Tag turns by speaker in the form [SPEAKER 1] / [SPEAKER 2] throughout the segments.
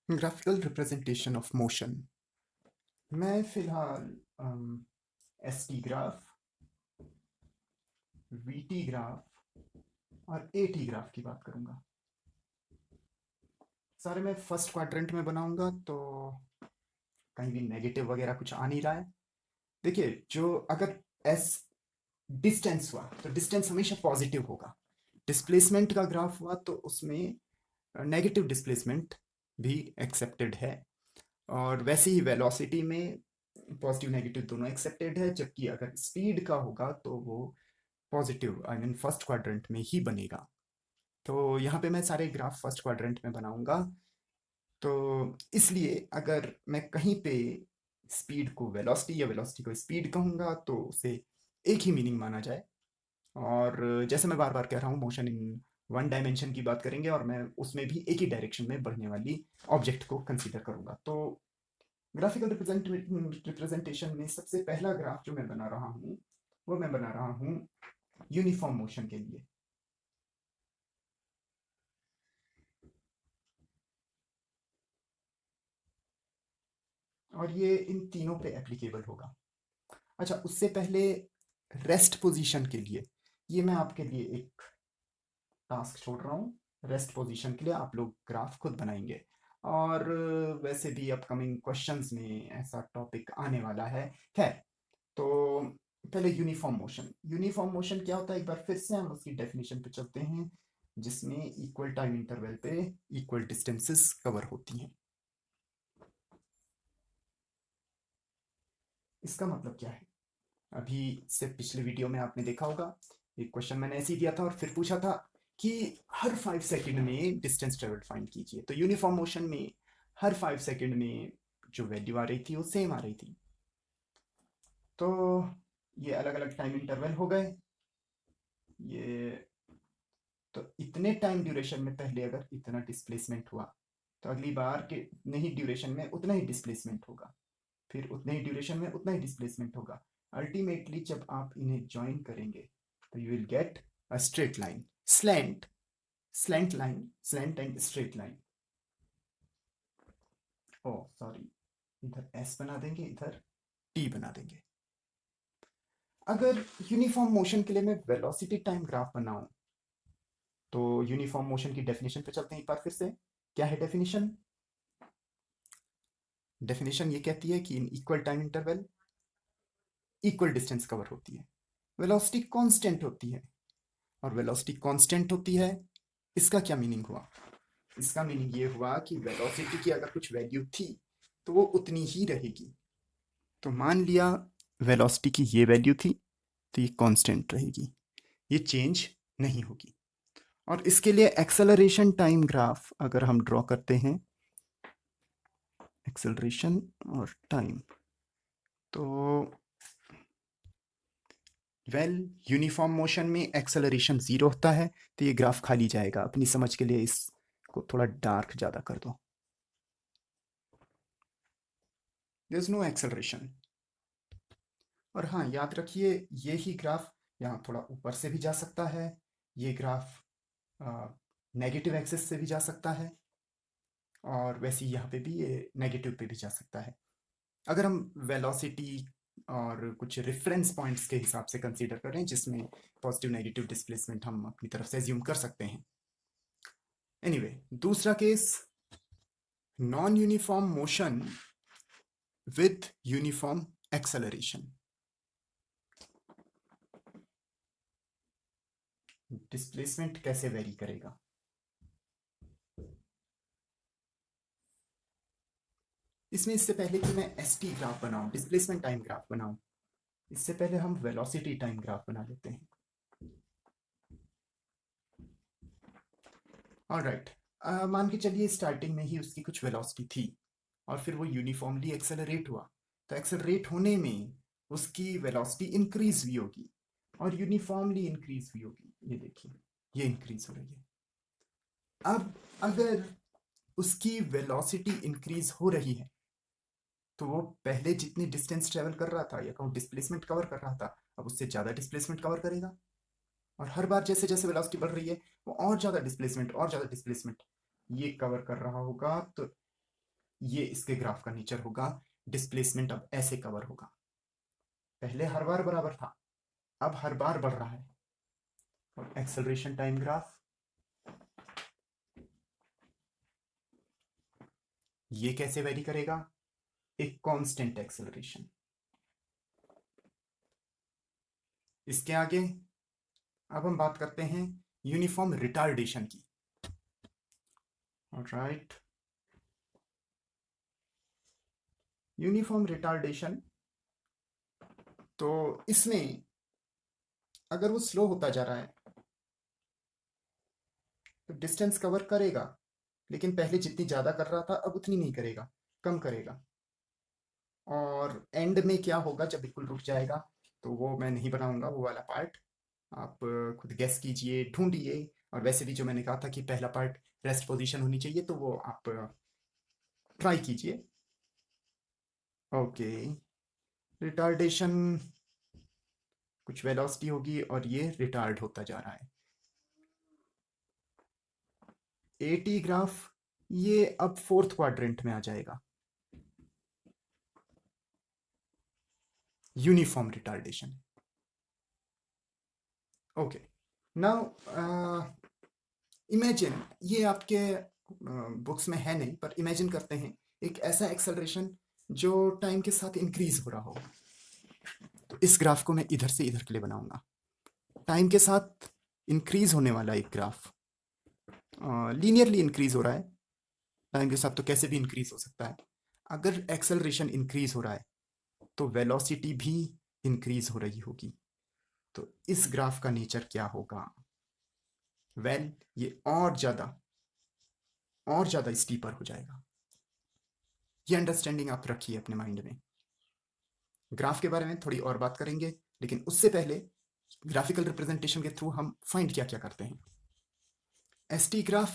[SPEAKER 1] Graphical representation of motion. मैं फिलहाल S T graph, we T graph और A T graph की बात करूंगा। सारे मैं फर्स्ट क्वाड्रेंट में बनाऊंगा, तो कहीं भी नेगेटिव वगैरह कुछ आ नहीं रहा है। देखिए, जो अगर एस डिस्टेंस हुआ तो डिस्टेंस हमेशा पॉजिटिव होगा। डिस्प्लेसमेंट का ग्राफ हुआ तो उसमें नेगेटिव डिस्प्लेसमेंट भी एक्सेप्टेड है। और वैसे ही वेलोसिटी में पॉजिटिव नेगेटिव दोनों एक्सेप्टेड है, जबकि अगर स्पीड का होगा तो वो positive I mean first quadrant में ही बनेगा। तो यहाँ पे मैं सारे ग्राफ फर्स्ट क्वाड्रेंट में बनाऊंगा। तो इसलिए अगर मैं कहीं पे स्पीड को वेलोसिटी या वेलोसिटी को स्पीड कहूँगा तो उसे एक ही मीनिंग माना जाए। और जैसे मैं बार बार कह रहा हूँ, मोशन इन वन डायमेंशन की बात करेंगे और मैं उसमें भी एक ही डायरेक्शन में बढ़ने वाली ऑब्जेक्ट को कंसीडर करूंगा। तो ग्राफिकल रिप्रेजेंटेशन में सबसे पहला ग्राफ जो मैं बना रहा हूँ वो मैं बना रहा हूँ यूनिफॉर्म मोशन के लिए। और ये इन तीनों पे एप्लीकेबल होगा। अच्छा, उससे पहले रेस्ट पोजीशन के लिए ये मैं आपके लिए एक टास्क छोड़ रहा हूँ। रेस्ट पोजीशन के लिए आप लोग ग्राफ खुद बनाएंगे। और वैसे भी अपकमिंग क्वेश्चंस में ऐसा टॉपिक आने वाला है। खैर, तो पहले यूनिफॉर्म मोशन। यूनिफॉर्म मोशन क्या होता है, एक बार फिर से हम उसकी डेफिनेशन पे चलते हैं, जिसमें इक्वल टाइम इंटरवल पे इक्वल डिस्टेंसेस कवर होती हैं। इसका मतलब क्या है? अभी से पिछले वीडियो में आपने देखा होगा, एक क्वेश्चन मैंने ऐसे ही दिया था और फिर पूछा था कि हर 5 सेकंड में डिस्टेंस ट्रेवल्ड फाइंड कीजिए। तो यूनिफॉर्म मोशन में हर 5 सेकंड में जो वैल्यू आ रही थी वो सेम आ रही थी। तो ये अलग अलग टाइम इंटरवल हो गए। ये तो इतने टाइम ड्यूरेशन में पहले अगर इतना डिस्प्लेसमेंट हुआ, तो अगली बार के उतने ही ड्यूरेशन में उतना ही डिस्प्लेसमेंट होगा, फिर उतने ही ड्यूरेशन में उतना ही डिस्प्लेसमेंट होगा। अल्टीमेटली जब आप इन्हें ज्वाइन करेंगे तो you will get a straight line, slant, slant line, slant and straight line. Oh sorry, इधर एस बना देंगे, इधर टी बना देंगे। अगर यूनिफॉर्म मोशन के लिए मैं वेलोसिटी टाइम ग्राफ बनाऊं, तो यूनिफॉर्म मोशन की डेफिनेशन पे चलते हैं एक बार फिर से। क्या है डेफिनेशन? डेफिनेशन ये कहती है कि in equal time interval equal distance cover होती है, वेलोसिटी कांस्टेंट होती है। और वेलोसिटी कांस्टेंट होती है, इसका क्या मीनिंग हुआ? इसका मीनिंग ये हुआ कि वेलोसिटी की अगर कुछ वैल्यू थी तो वो उतनी ही रहेगी। तो मान लिया वेलोसिटी की ये वैल्यू थी, तो ये कांस्टेंट रहेगी, ये चेंज नहीं होगी। और इसके लिए एक्सेलरेशन टाइम ग्राफ अगर हम ड्रॉ करते हैं, एक्सेलरेशन और टाइम, तो यूनिफॉर्म मोशन में एक्सेलरेशन 0 होता है, तो ये ग्राफ खाली जाएगा। अपनी समझ के लिए इसको थोड़ा डार्क ज़्यादा कर दो। There is no acceleration. और हाँ, याद रखिए, ये ही ग्राफ यहाँ थोड़ा ऊपर से भी जा सकता है, ये ग्राफ नेगेटिव एक्सिस से भी जा सकता है, और वैसे ही यहाँ पे भी ये नेगेटिव पे भी जा सकता है। अगर हम वेलोसिटी और कुछ रेफरेंस पॉइंट्स के हिसाब से कंसीडर करें, जिसमें पॉजिटिव नेगेटिव डिस्प्लेसमेंट हम अपनी तरफ से एज्यूम कर सकते हैं। एनीवे, दूसरा case, non uniform motion with uniform acceleration. Displacement कैसे वेरी करेगा? इसमें इससे पहले कि मैं एस टी ग्राफ बनाऊं, डिस्प्लेसमेंट टाइम ग्राफ बनाऊं, इससे पहले हम वेलोसिटी टाइम ग्राफ बना लेते हैं। ऑलराइट, मान के चलिए स्टार्टिंग में ही उसकी कुछ वेलोसिटी थी और फिर वो यूनिफॉर्मली एक्सेलरेट हुआ। तो एक्सेलरेट होने में उसकी वेलोसिटी इंक्रीज भी होगी और यूनिफॉर्मली इंक्रीज भी होगी। ये देखिए, ये इंक्रीज हो रही है। अब अगर उसकी वेलोसिटी इंक्रीज हो रही है, तो वो पहले जितनी डिस्टेंस ट्रेवल कर रहा था या कहूँ डिस्प्लेसमेंट कवर कर रहा था, अब उससे ज़्यादा डिस्प्लेसमेंट कवर करेगा। और हर बार जैसे जैसे वेलोसिटी बढ़ रही है, वो और ज़्यादा डिस्प्लेसमेंट और ज़्यादा डिस्प्लेसमेंट ये कवर कर रहा होगा। तो ये इसके ग्राफ का नेचर होगा। डिस्प्लेसमेंट अब ऐसे कवर होगा, पहले हर बार बराबर था, अब हर बार बढ़ रहा है। और एक्सेलरेशन टाइम ग्राफ, ये कैसे वेरी करेगा? एक कांस्टेंट एक्सेलरेशन। इसके आगे अब हम बात करते हैं यूनिफॉर्म रिटार्डेशन की। ऑलराइट, यूनिफॉर्म रिटार्डेशन, तो इसमें अगर वो स्लो होता जा रहा है तो डिस्टेंस कवर करेगा, लेकिन पहले जितनी ज्यादा कर रहा था अब उतनी नहीं करेगा, कम करेगा। और एंड में क्या होगा जब बिल्कुल रुक जाएगा, तो वो मैं नहीं बनाऊंगा वो वाला पार्ट, आप खुद गेस कीजिए, ढूंढिए। और वैसे भी जो मैंने कहा था कि पहला पार्ट रेस्ट पोजीशन होनी चाहिए, तो वो आप ट्राई कीजिए। ओके, रिटार्डेशन, कुछ वेलोसिटी होगी और ये रिटार्ड होता जा रहा है। एटी ग्राफ, ये अब फोर्थ क्वाड्रेंट में आ जाएगा, uniform retardation. Okay, now imagine, ये आपके बुक्स में है नहीं, पर इमेजिन करते हैं एक ऐसा एक्सेलरेशन जो टाइम के साथ इंक्रीज हो रहा हो। तो इस ग्राफ को मैं इधर से इधर के लिए बनाऊंगा, टाइम के साथ इंक्रीज होने वाला एक ग्राफ, लीनियरली इंक्रीज हो रहा है। टाइम के साथ तो कैसे भी इंक्रीज हो सकता है। अगर एक्सेलरेशन इंक्रीज हो रहा है तो वेलोसिटी भी इंक्रीज हो रही होगी। तो इस ग्राफ का नेचर क्या होगा? वेल, ये और ज्यादा स्टीपर हो जाएगा। ये अंडरस्टैंडिंग आप रखिए अपने माइंड में। ग्राफ के बारे में थोड़ी और बात करेंगे, लेकिन उससे पहले ग्राफिकल रिप्रेजेंटेशन के थ्रू हम फाइंड क्या क्या करते हैं। एसटी ग्राफ,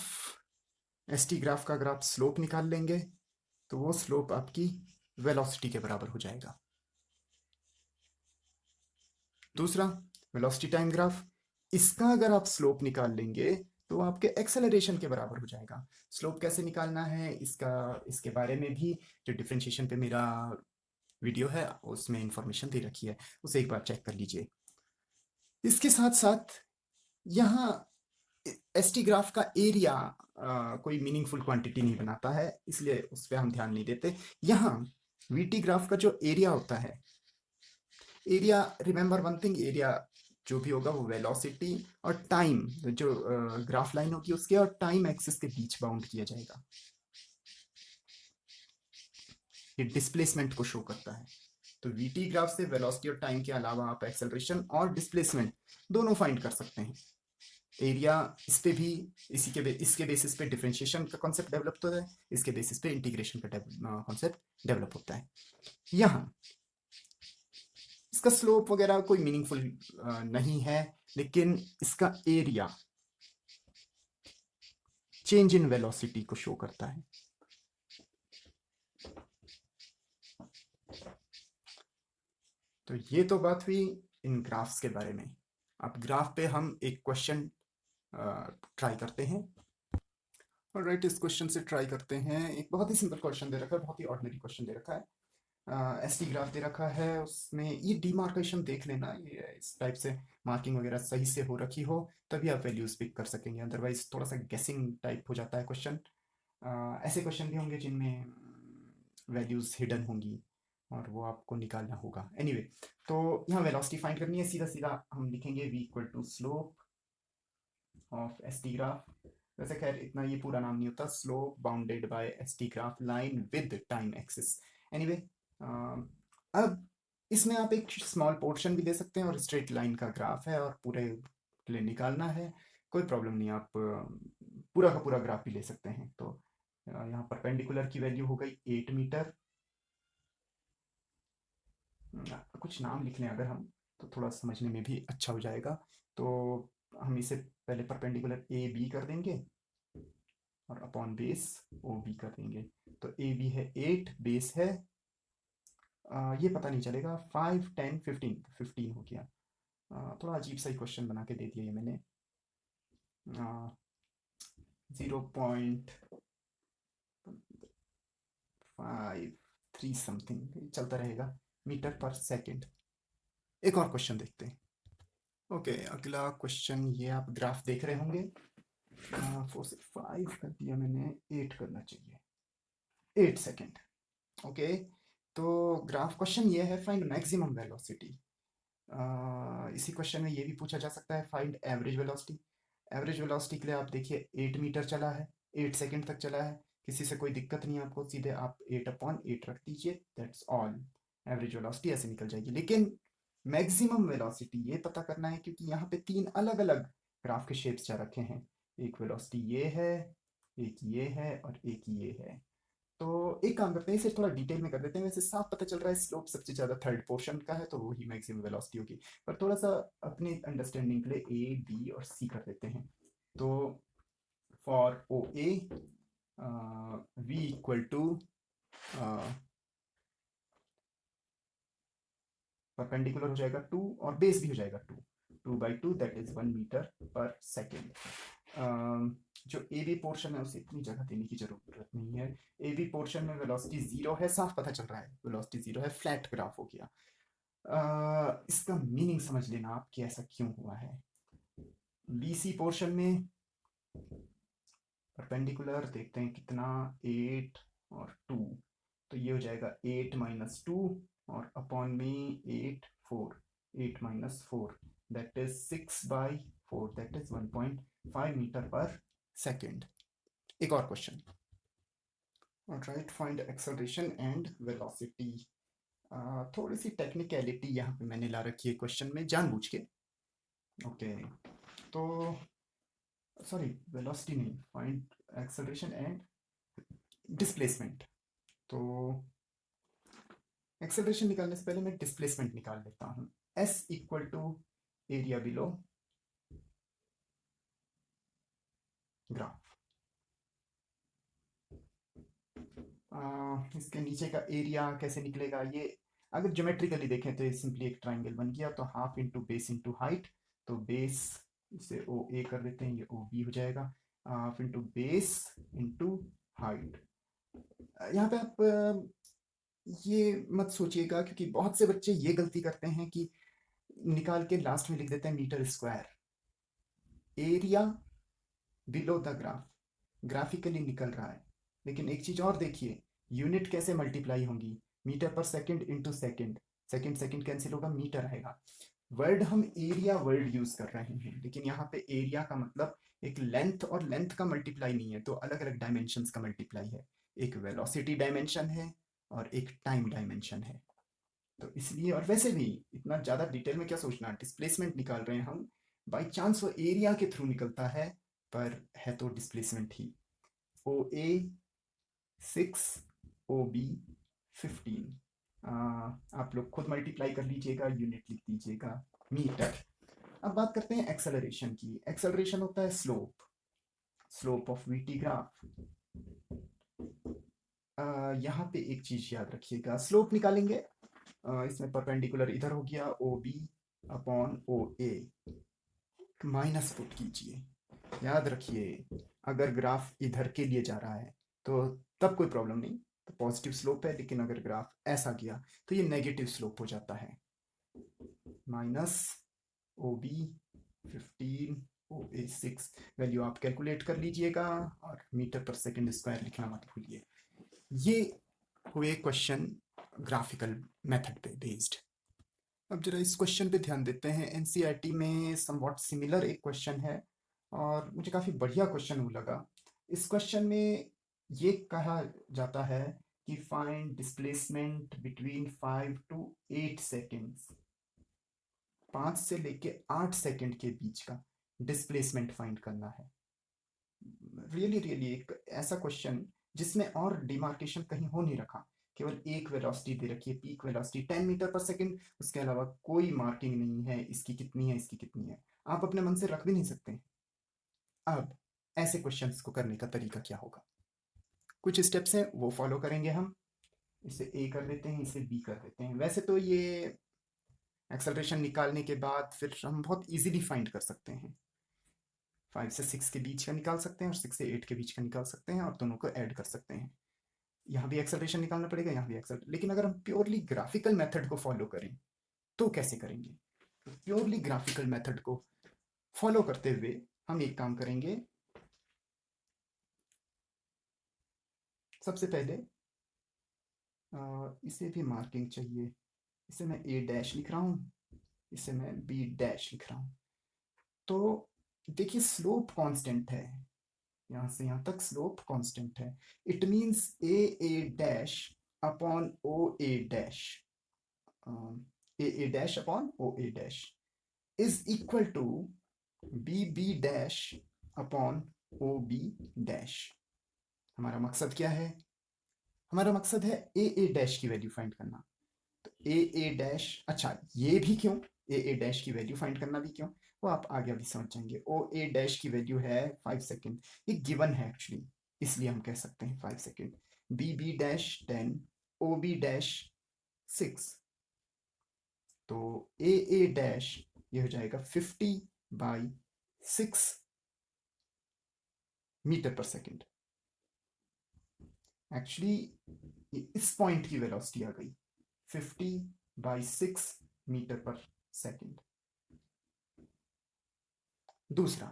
[SPEAKER 1] एसटी ग्राफ का अगर आप स्लोप निकाल लेंगे तो वो स्लोप आपकी वेलोसिटी के बराबर हो जाएगा। दूसरा, वेलोसिटी टाइम ग्राफ, इसका अगर आप स्लोप निकाल लेंगे तो आपके एक्सेलरेशन के बराबर हो जाएगा। स्लोप कैसे निकालना है इसका, इसके बारे में भी जो डिफरेंशिएशन पे मेरा वीडियो है उसमें इंफॉर्मेशन दे रखी है, उसे एक बार चेक कर लीजिए। इसके साथ साथ यहाँ एस टी ग्राफ का एरिया कोई मीनिंगफुल क्वांटिटी नहीं बनाता है, इसलिए उस पर हम ध्यान नहीं देते। यहाँ वी टी ग्राफ का जो एरिया होता है, area, remember one thing, area जो भी होगा वो वेलोसिटी और टाइम, जो ग्राफ लाइन होगी उसके और टाइम एक्सिस के बीच बाउंड किया जाएगा। ये डिस्प्लेसमेंट को शो करता है। तो वीटी ग्राफ से वेलोसिटी और टाइम के अलावा आप एक्सेलरेशन और डिस्प्लेसमेंट दोनों फाइंड कर सकते हैं। एरिया, इस पे भी इसके बेसिस पे डिफरेंशिएशन का कॉन्सेप्ट डेवलप होता है, इसके बेसिस पे इंटीग्रेशन का कॉन्सेप्ट डेवलप होता है। यहाँ इसका स्लोप वगैरह कोई मीनिंगफुल नहीं है, लेकिन इसका एरिया चेंज इन वेलोसिटी को शो करता है। तो ये तो बात हुई इन ग्राफ्स के बारे में। अब ग्राफ पे हम एक क्वेश्चन ट्राई करते हैं। और राइट, इस क्वेश्चन से ट्राई करते हैं। एक बहुत ही सिंपल क्वेश्चन दे रखा है, बहुत ही ऑर्डिनरी क्वेश्चन दे रखा है। एस टी ग्राफ दे रखा है, उसमें ये डीमार्केशन देख लेना, ये इस टाइप से मार्किंग वगैरह सही से हो रखी हो तभी आप वैल्यूज पिक कर सकेंगे, अदरवाइज थोड़ा सा गेसिंग टाइप हो जाता है क्वेश्चन। ऐसे क्वेश्चन भी होंगे जिनमें वैल्यूज हिडन होंगी और वो आपको निकालना होगा। एनीवे, तो यहाँ वेलोसिटी फाइंड करनी है, सीधा सीधा हम लिखेंगे v equal to slope of S T graph. वैसे खैर इतना ये पूरा नाम नहीं होता, slope bounded by S T graph line with time axis. Anyway, अब इसमें आप एक स्मॉल पोर्शन भी ले सकते हैं, और स्ट्रेट लाइन का ग्राफ है और पूरे के लिए निकालना है, कोई प्रॉब्लम नहीं, आप पूरा का पूरा ग्राफ भी ले सकते हैं। तो यहाँ परपेंडिकुलर की वैल्यू हो गई 8 मीटर। कुछ नाम लिख लें अगर हम, तो थोड़ा समझने में भी अच्छा हो जाएगा। तो हम इसे पहले परपेंडिकुलर ए बी कर देंगे और अपॉन बेस ओ बी कर देंगे। तो ए बी है 8, बेस है ये पता नहीं चलेगा, 5 10 15, 15 हो गया। थोड़ा अजीब सा ही क्वेश्चन बना के दे दिया ये मैंने। 0.15 5 3 समथिंग चलता रहेगा मीटर पर सेकंड। एक और क्वेश्चन देखते हैं। ओके, अगला क्वेश्चन, ये आप ग्राफ देख रहे होंगे। 4 से 5 कर दिया मैंने, 8 करना चाहिए, 8 सेकेंड। ओके, तो ग्राफ क्वेश्चन ये है, फाइंड मैक्सिमम वेलोसिटी। इसी क्वेश्चन में ये भी पूछा जा सकता है, find average velocity. Average velocity के लिए आप देखिए 8 मीटर चला है, 8 सेकंड तक चला है, किसी से कोई दिक्कत नहीं है आपको, सीधे आप 8/8 रख दीजिए, दैट्स ऑल। एवरेज वेलोसिटी ऐसे निकल जाएगी। लेकिन मैक्सिमम वेलोसिटी ये पता करना है, क्योंकि यहाँ पे 3 अलग अलग ग्राफ के शेप्स जा रखे हैं। एक वेलोसिटी ये है, एक ये है और एक ये है। तो एक काम करते हैं, इसे थोड़ा डिटेल में कर देते हैं। वैसे साफ पता चल रहा है स्लोप सबसे ज्यादा थर्ड पोर्शन का है, तो वही मैक्सिमम वेलोसिटी होगी। पर थोड़ा सा अपनी अंडरस्टैंडिंग के लिए ए बी और सी कर देते हैं। तो for O A V equal to perpendicular हो जाएगा 2 और बेस भी हो जाएगा 2 2/2, दैट इज 1 मीटर पर सेकेंड। जो ए बी पोर्शन है उसे इतनी जगह देने की जरूरत नहीं है। ए बी पोर्शन में वेलोसिटी 0 है, साफ पता चल रहा है वेलोसिटी 0 है, फ्लैट ग्राफ हो गया। इसका मीनिंग समझ लेना आप कि ऐसा क्यों हुआ है। बी सी पोर्शन में परपेंडिकुलर देखते हैं कितना, 8 और 2, तो ये हो जाएगा 8 - 2 और अपॉन में 8 that is 6/4, that is 1.5 metre पर सेकेंड। एक और question, right, find acceleration and velocity. थोड़ी सी टेक्निकलिटी यहाँ पे मैंने ला रखी है क्वेश्चन में जानबूझ के। ओके, तो सॉरी, वेलोसिटी नहीं, फाइंड एक्सेलरेशन एंड डिस्प्लेसमेंट। तो एक्सेलरेशन निकालने से पहले मैं डिस्प्लेसमेंट निकाल लेता हूँ। S equal to area below graph. इसके नीचे का एरिया कैसे निकलेगा, ये अगर ज्योमेट्रिकली देखें तो ये सिंपली एक ट्राइंगल बन गया, तो half into base into height. तो बेस, इसे ओ ए कर देते हैं, ये ओ बी हो जाएगा, half into base into height. यहाँ पे आप ये मत सोचिएगा, क्योंकि बहुत से बच्चे ये गलती करते हैं कि निकाल के लास्ट में लिख देते हैं metre square. Area below the graph graphically निकल रहा है, लेकिन एक चीज और देखिए, यूनिट कैसे मल्टीप्लाई होंगी, मीटर पर second into second, second second cancel होगा, मीटर आएगा। वर्ड हम एरिया वर्ड यूज कर रहे हैं, लेकिन यहाँ पे एरिया का मतलब एक लेंथ और लेंथ का मल्टीप्लाई नहीं है, तो अलग अलग डायमेंशंस का मल्टीप्लाई है। एक वेलोसिटी डायमेंशन है और एक टाइम डायमेंशन है। तो इसलिए, और वैसे भी इतना ज़्यादा डिटेल में क्या सोचना, डिस्प्लेसमेंट निकाल रहे हैं हम, बाई चांस वो एरिया के थ्रू निकलता है, पर है तो डिस्प्लेसमेंट ही। ओ ए 6, ओ बी 15। आप लोग खुद मल्टीप्लाई कर लीजिएगा, यूनिट लिख दीजिएगा मीटर। अब बात करते हैं एक्सेलरेशन की। एक्सेलरेशन होता है slope, slope of VT graph. यहाँ पे एक चीज याद रखिएगा, स्लोप निकालेंगे, इसमें परपेंडिकुलर इधर हो गया ओ बी अपॉन ओ ए, माइनस पुट कीजिए। याद रखिए, अगर ग्राफ इधर के लिए जा रहा है तो तब कोई प्रॉब्लम नहीं, तो पॉजिटिव स्लोप है, लेकिन अगर ग्राफ ऐसा गया तो ये नेगेटिव स्लोप हो जाता है। माइनस ओ बी 15, ओ ए 6, वैल्यू आप कैलकुलेट कर लीजिएगा, और मीटर पर सेकंड स्क्वायर लिखना मत भूलिए। ये हुए क्वेश्चन ग्राफिकल मेथड पे बेस्ड। अब जरा इस क्वेश्चन पे ध्यान देते हैं। एनसीईआरटी में समवॉट सिमिलर एक क्वेश्चन है, और मुझे काफ़ी बढ़िया क्वेश्चन वो लगा। इस क्वेश्चन में ये कहा जाता है कि find displacement between 5 to 8 seconds, 5 से लेके 8 सेकेंड के बीच का डिस्प्लेसमेंट फाइंड करना है। रियली रियली एक ऐसा क्वेश्चन जिसमें और डिमार्केशन कहीं हो नहीं रखा, केवल एक वेलोसिटी दे रखी है, पीक वेलोसिटी 10 मीटर पर सेकंड, उसके अलावा कोई मार्किंग नहीं है इसकी कितनी है, इसकी कितनी है, आप अपने मन से रख भी नहीं सकते। अब ऐसे क्वेश्चंस को करने का तरीका क्या होगा, कुछ स्टेप्स हैं वो फॉलो करेंगे हम। इसे ए कर देते हैं, इसे बी कर देते हैं। वैसे तो ये एक्सेलरेशन निकालने के बाद फिर हम बहुत इजीली फाइंड कर सकते हैं, 5 से 6 के बीच का निकाल सकते हैं और 6 से 8 के बीच का निकाल सकते हैं, और दोनों को ऐड कर सकते हैं। यहाँ भी एक्सेलरेशन निकालना पड़ेगा, यहाँ भी एक्सेलरेशन। लेकिन अगर हम प्योरली ग्राफिकल मेथड को फॉलो करें तो कैसे करेंगे? प्योरली ग्राफिकल मेथड को फॉलो करते हुए हम एक काम करेंगे। सबसे पहले इसे भी मार्किंग चाहिए, इसे मैं ए डैश लिख रहा हूँ, इसे मैं बी डैश लिख रहा हूँ। तो देखिए स्लोप कांस्टेंट है, यहाँ से यहाँ तक स्लोप कांस्टेंट है। It means A dash upon O A dash, A dash upon O A dash is equal to B B dash upon O B dash. हमारा मकसद क्या है? हमारा मकसद है ए डैश की वैल्यू फाइंड करना। तो ए डैश, अच्छा ये भी क्यों, ए डैश की वैल्यू फाइंड करना भी क्यों, वो आप आगे अभी समझ जाएंगे। ओ ए डैश की वैल्यू है 5 सेकेंड, ये गिवन है एक्चुअली, इसलिए हम कह सकते हैं 5 second. B B dash 10, O B dash 6, तो ए डैश ये हो जाएगा 50/6 मीटर पर सेकेंड। एक्चुअली इस पॉइंट की वेलोसिटी आ गई 50/6 मीटर पर सेकेंड। दूसरा,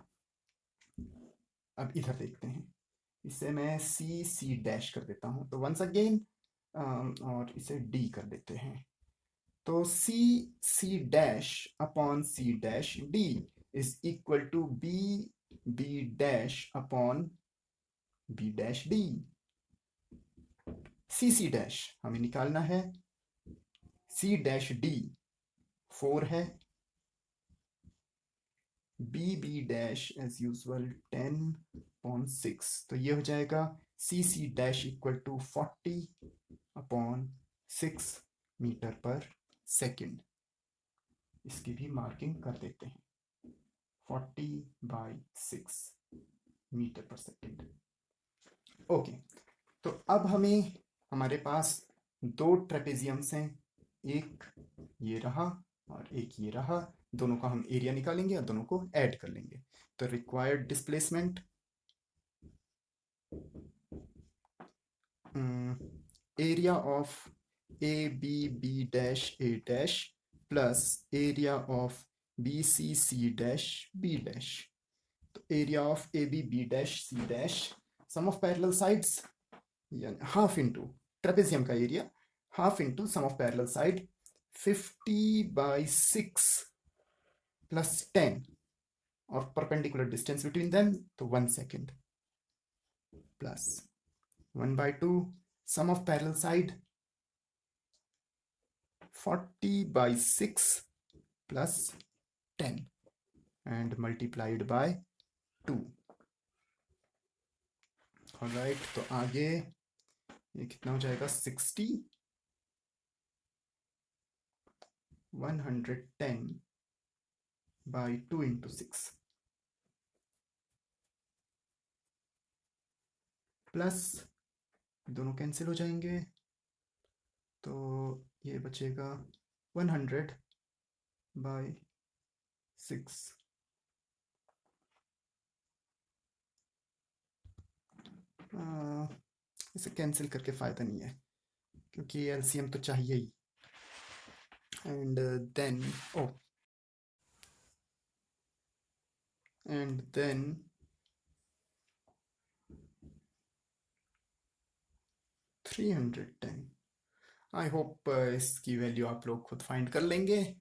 [SPEAKER 1] अब इधर देखते हैं, इसे मैं सी डैश कर देता हूं, तो वंस अगेन और इसे डी कर देते हैं। तो C dash upon C dash D is equal to B dash upon B dash D. C dash हमें निकालना है, सी डैश डी 4 है, बी डैश एज यूजल 10/6, तो ये हो जाएगा C dash equal to 40/6 metre पर सेकेंड। इसकी भी मार्किंग कर देते हैं, 40/6 मीटर पर सेकेंड। ओके, तो अब हमें, हमारे पास दो ट्रेपेजियम्स हैं, एक ये रहा और एक ये रहा। दोनों का हम एरिया निकालेंगे और दोनों को ऐड कर लेंगे। तो required displacement area of A B dash A dash plus area of C dash B dash. तो area of A B dash C dash, sum of parallel sides यानी हाफ इंटू ट्रेपेजियम का area, half into sum of parallel side 50/6 plus 10 और perpendicular distance between them तो 1 second plus 1/2 sum of parallel side 40/6 plus 10 and multiplied by 2. Alright, तो आगे ये कितना हो जाएगा 60 110/2 into 6 प्लस दोनों कैंसिल हो जाएंगे, तो ये बचेगा 100/6। इसे कैंसिल करके फ़ायदा नहीं है क्योंकि एलसीएम तो चाहिए ही। And then and then 310। I hope इसकी वैल्यू आप लोग खुद फाइंड कर लेंगे,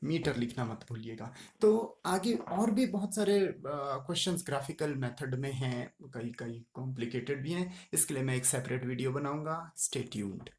[SPEAKER 1] मीटर लिखना मत भूलिएगा। तो आगे और भी बहुत सारे क्वेश्चंस ग्राफिकल मेथड में हैं, कई कई कॉम्प्लिकेटेड भी हैं, इसके लिए मैं एक सेपरेट वीडियो बनाऊंगा। Stay tuned.